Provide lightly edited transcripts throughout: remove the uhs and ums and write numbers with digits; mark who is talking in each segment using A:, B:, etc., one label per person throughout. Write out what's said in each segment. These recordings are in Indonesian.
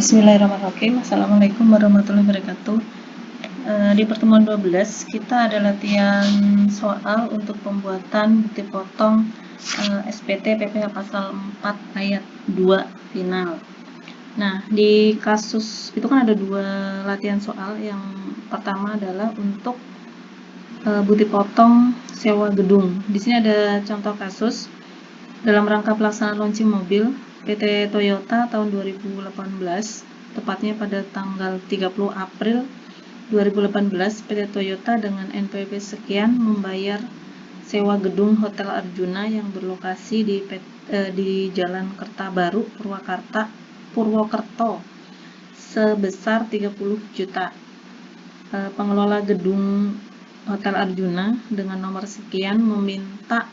A: Bismillahirrahmanirrahim. Assalamualaikum warahmatullahi wabarakatuh. Di pertemuan 12 kita ada latihan soal untuk pembuatan bukti potong SPT PPh pasal 4 ayat 2 final. Nah, di kasus itu kan ada dua latihan soal. Yang pertama adalah untuk bukti potong sewa gedung. Di sini ada contoh kasus dalam rangka pelaksanaan launching mobil PT Toyota tahun 2018, tepatnya pada tanggal 30 April 2018, PT Toyota dengan NPWP sekian membayar sewa gedung Hotel Arjuna yang berlokasi di Jalan Kertabaru, Purwokerto sebesar 30 juta. Pengelola gedung Hotel Arjuna dengan nomor sekian meminta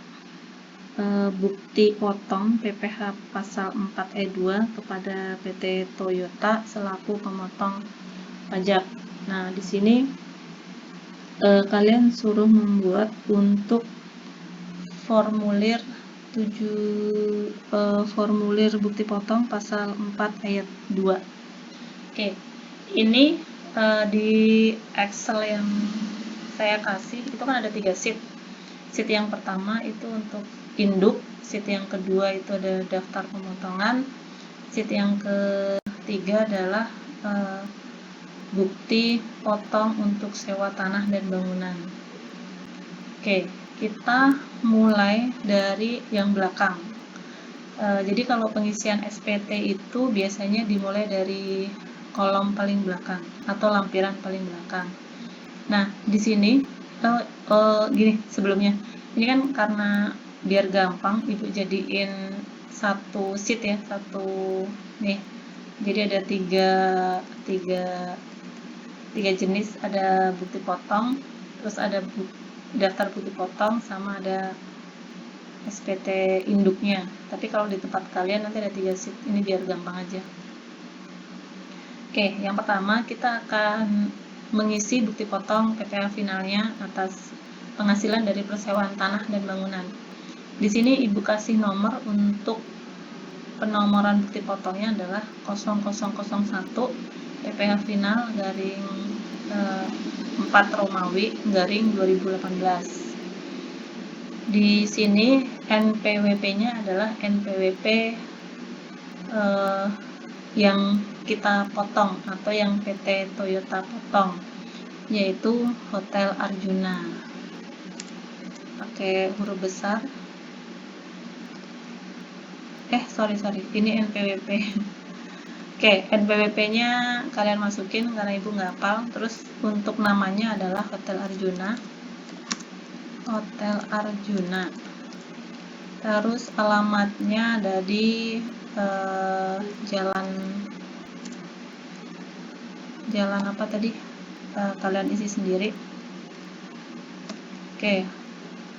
A: bukti potong PPh pasal 4 ayat 2 kepada PT Toyota selaku pemotong pajak. Nah, di sini kalian suruh membuat untuk formulir formulir bukti potong pasal 4 ayat 2. Oke, ini di Excel yang saya kasih itu kan ada 3 sheet. Sheet yang pertama itu untuk induk, sheet yang kedua itu ada daftar pemotongan, sheet yang ketiga adalah bukti potong untuk sewa tanah dan bangunan. Oke, kita mulai dari yang belakang. Jadi kalau pengisian SPT itu biasanya dimulai dari kolom paling belakang atau lampiran paling belakang. Nah, di sini gini sebelumnya. Ini kan karena biar gampang Ibu jadiin satu sheet ya, satu nih. Jadi ada tiga jenis, ada bukti potong, terus ada daftar bukti potong, sama ada SPT induknya. Tapi kalau di tempat kalian nanti ada 3 sheet, ini biar gampang aja. Oke, yang pertama kita akan mengisi bukti potong PPh finalnya atas penghasilan dari persewaan tanah dan bangunan. Di sini Ibu kasih nomor untuk penomoran bukti potongnya adalah 0001 PPh final garing 4 Romawi garing 2018. Di sini NPWP-nya adalah NPWP yang kita potong atau yang PT Toyota potong, yaitu Hotel Arjuna. Pakai huruf besar. Ini NPWP. Oke, NPWP-nya kalian masukin karena Ibu nggak hafal. Terus untuk namanya adalah Hotel Arjuna. Hotel Arjuna. Terus alamatnya ada di jalan apa tadi? Kalian isi sendiri. Oke.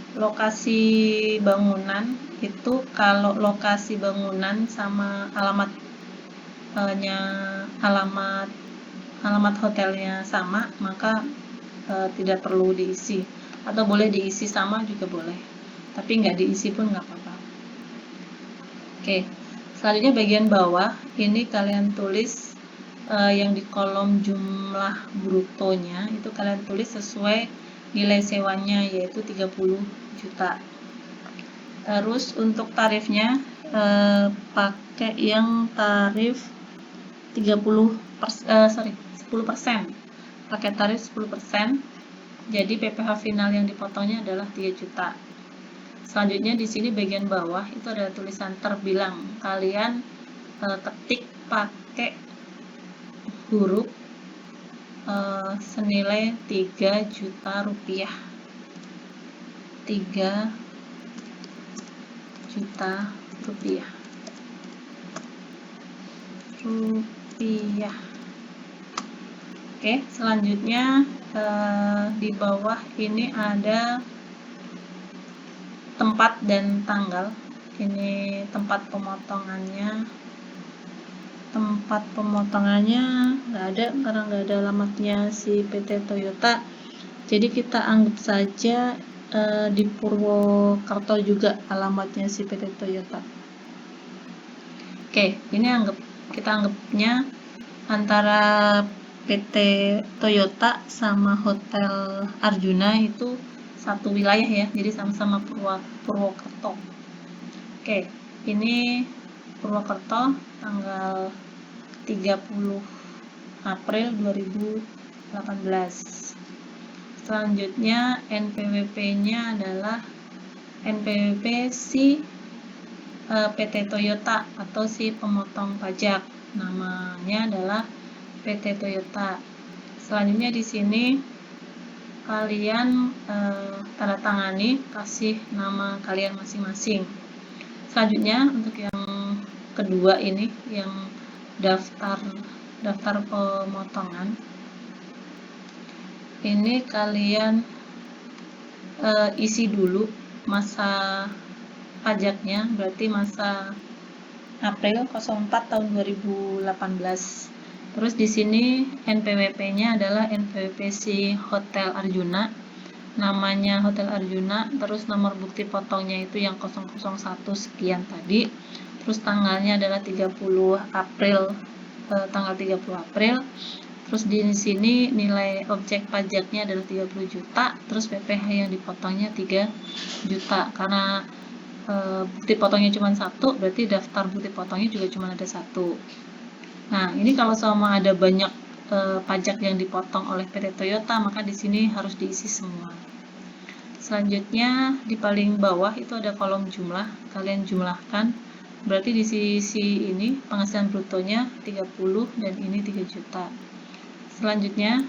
A: Lokasi bangunan itu kalau lokasi bangunan sama alamat hotelnya sama, maka tidak perlu diisi, atau boleh diisi sama juga boleh, tapi nggak diisi pun nggak apa-apa. Oke, selanjutnya bagian bawah ini kalian tulis yang di kolom jumlah brutonya itu kalian tulis sesuai nilai sewanya, yaitu 30 juta. Terus untuk tarifnya pakai yang tarif 10%. Pakai tarif 10%. Jadi PPh final yang dipotongnya adalah 3 juta. Selanjutnya di sini bagian bawah itu ada tulisan terbilang. Kalian ketik pakai huruf senilai 3 juta rupiah. 3 juta rupiah. Oke, selanjutnya di bawah ini ada tempat dan tanggal. Ini tempat pemotongannya. Tempat pemotongannya nggak ada karena nggak ada alamatnya si PT Toyota. Jadi kita anggap saja di Purwokerto juga alamatnya si PT Toyota. Oke, ini kita anggapnya antara PT Toyota sama Hotel Arjuna itu satu wilayah ya, jadi sama-sama Purwokerto. Oke, ini Purwokerto tanggal 30 April 2018. Selanjutnya NPWP-nya adalah NPWP si PT Toyota atau si pemotong pajak. Namanya adalah PT Toyota. Selanjutnya di sini kalian tanda tangani, kasih nama kalian masing-masing. Selanjutnya untuk yang kedua ini, yang daftar pemotongan, ini kalian isi dulu masa pajaknya, berarti masa April 04 tahun 2018. Terus di sini NPWP-nya adalah NPWP si Hotel Arjuna, namanya Hotel Arjuna, terus nomor bukti potongnya itu yang 001 sekian tadi. Terus tanggalnya adalah 30 April, tanggal 30 April. Terus di sini nilai objek pajaknya adalah 30 juta, terus PPh yang dipotongnya 3 juta. Karena bukti potongnya cuma satu, berarti daftar bukti potongnya juga cuma ada satu. Nah, ini kalau sama ada banyak pajak yang dipotong oleh PT Toyota, maka di sini harus diisi semua. Selanjutnya di paling bawah itu ada kolom jumlah, kalian jumlahkan. Berarti di sisi ini penghasilan brutonya 30 dan ini 3 juta. Selanjutnya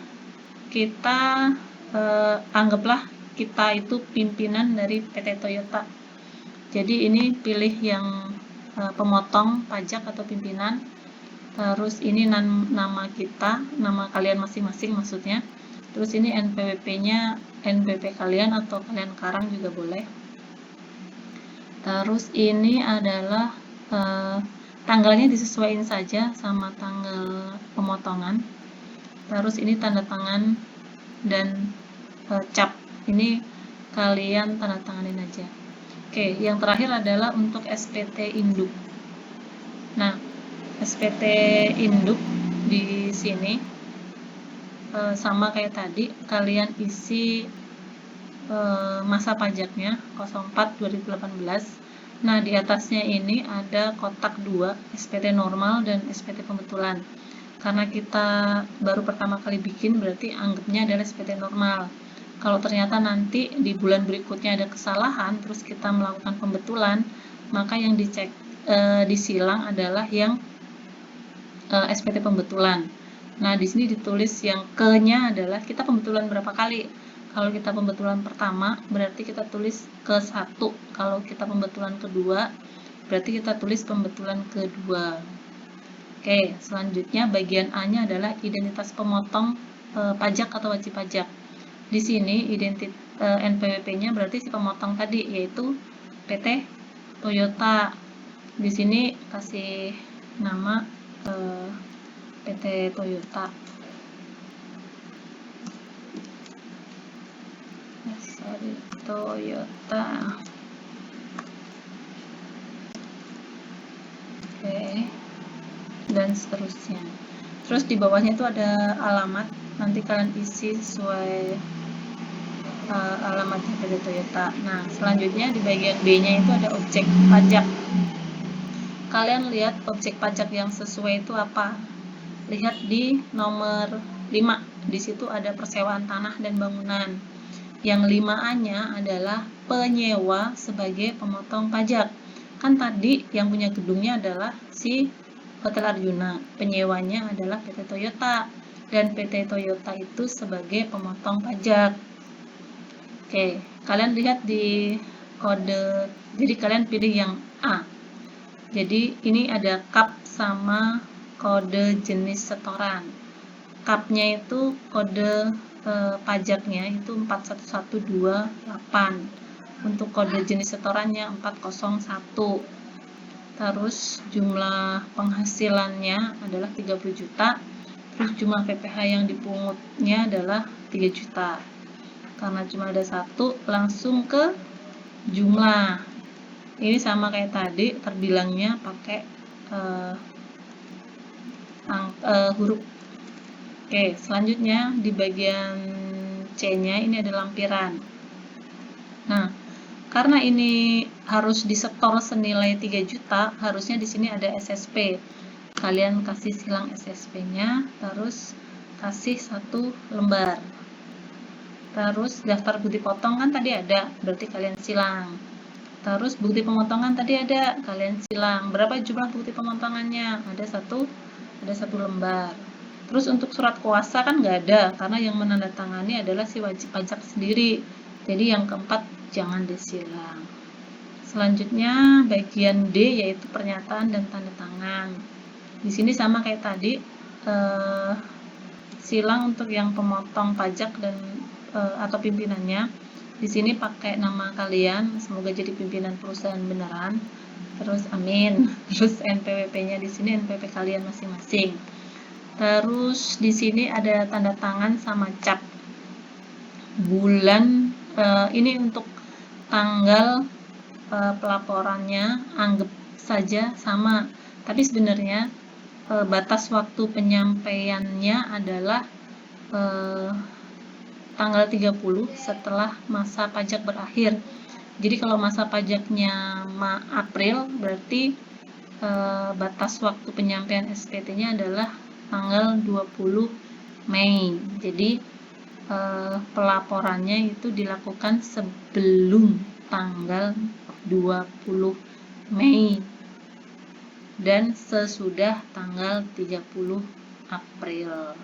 A: kita anggaplah kita itu pimpinan dari PT Toyota. Jadi ini pilih yang pemotong pajak atau pimpinan. Terus ini nama kita, nama kalian masing-masing maksudnya. Terus ini NPWP-nya, NPWP kalian atau kalian karang juga boleh. Terus ini adalah tanggalnya disesuaikan saja sama tanggal pemotongan. Terus ini tanda tangan dan cap. Ini kalian tanda tanganin aja. Oke, yang terakhir adalah untuk SPT induk. Nah, SPT induk di sini sama kayak tadi, kalian isi masa pajaknya 04/2018. Nah, di atasnya ini ada kotak 2, SPT normal dan SPT pembetulan. Karena kita baru pertama kali bikin, berarti anggapnya adalah SPT normal. Kalau ternyata nanti di bulan berikutnya ada kesalahan, terus kita melakukan pembetulan, maka yang disilang adalah yang SPT pembetulan. Nah, di sini ditulis yang ke-nya adalah kita pembetulan berapa kali. Kalau kita pembetulan pertama, berarti kita tulis ke-1. Kalau kita pembetulan kedua, berarti kita tulis pembetulan kedua. Oke, selanjutnya bagian A-nya adalah identitas pemotong pajak atau wajib pajak. Di sini NPWP-nya berarti si pemotong tadi, yaitu PT Toyota. Di sini kasih nama PT Toyota. Toyota. Oke. Dan seterusnya. Terus di bawahnya itu ada alamat, nanti kalian isi sesuai alamatnya PT Toyota. Nah, selanjutnya di bagian B-nya itu ada objek pajak. Kalian lihat objek pajak yang sesuai itu apa? Lihat di nomor 5. Di situ ada persewaan tanah dan bangunan. Yang 5A-nya adalah penyewa sebagai pemotong pajak. Kan tadi yang punya gedungnya adalah si Hotel Arjuna. Penyewanya adalah PT Toyota. Dan PT Toyota itu sebagai pemotong pajak. Oke, kalian lihat di kode. Jadi kalian pilih yang A. Jadi ini ada kap sama kode jenis setoran. Kapnya itu kode pajaknya itu 41128. Untuk kode jenis setorannya 401. Terus jumlah penghasilannya adalah 30 juta. Terus jumlah PPh yang dipungutnya adalah 3 juta. Karena cuma ada satu, langsung ke jumlah. Ini sama kayak tadi, terbilangnya pakai huruf. Oke, selanjutnya di bagian C-nya ini ada lampiran. Nah, karena ini harus disetor senilai 3 juta, harusnya di sini ada SSP. Kalian kasih silang SSP-nya, terus kasih 1 lembar. Terus daftar bukti potong kan tadi ada, berarti kalian silang. Terus bukti pemotongan tadi ada, kalian silang. Berapa jumlah bukti pemotongannya? Ada satu lembar. Terus untuk surat kuasa kan nggak ada, karena yang menandatangani adalah si wajib pajak sendiri. Jadi yang keempat jangan disilang. Selanjutnya bagian D yaitu pernyataan dan tanda tangan. Di sini sama kayak tadi, silang untuk yang pemotong pajak dan atau pimpinannya. Di sini pakai nama kalian, semoga jadi pimpinan perusahaan beneran. Terus amin. Terus NPWP-nya di sini NPWP kalian masing-masing. Terus di sini ada tanda tangan sama cap. Bulan ini untuk tanggal pelaporannya anggap saja sama. Tapi sebenarnya batas waktu penyampaiannya adalah tanggal 30 setelah masa pajak berakhir. Jadi kalau masa pajaknya April, berarti batas waktu penyampaian SPT-nya adalah tanggal 20 Mei. Jadi pelaporannya itu dilakukan sebelum tanggal 20 Mei dan sesudah tanggal 30 April.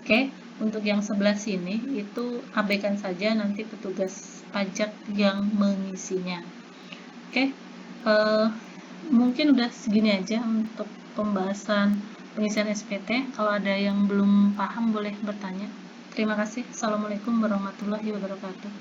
A: Oke, untuk yang sebelah sini itu abaikan saja nanti petugas pajak yang mengisinya. Oke, mungkin udah segini aja untuk pembahasan pengisian SPT. Kalau ada yang belum paham boleh bertanya. Terima kasih. Assalamualaikum warahmatullahi wabarakatuh.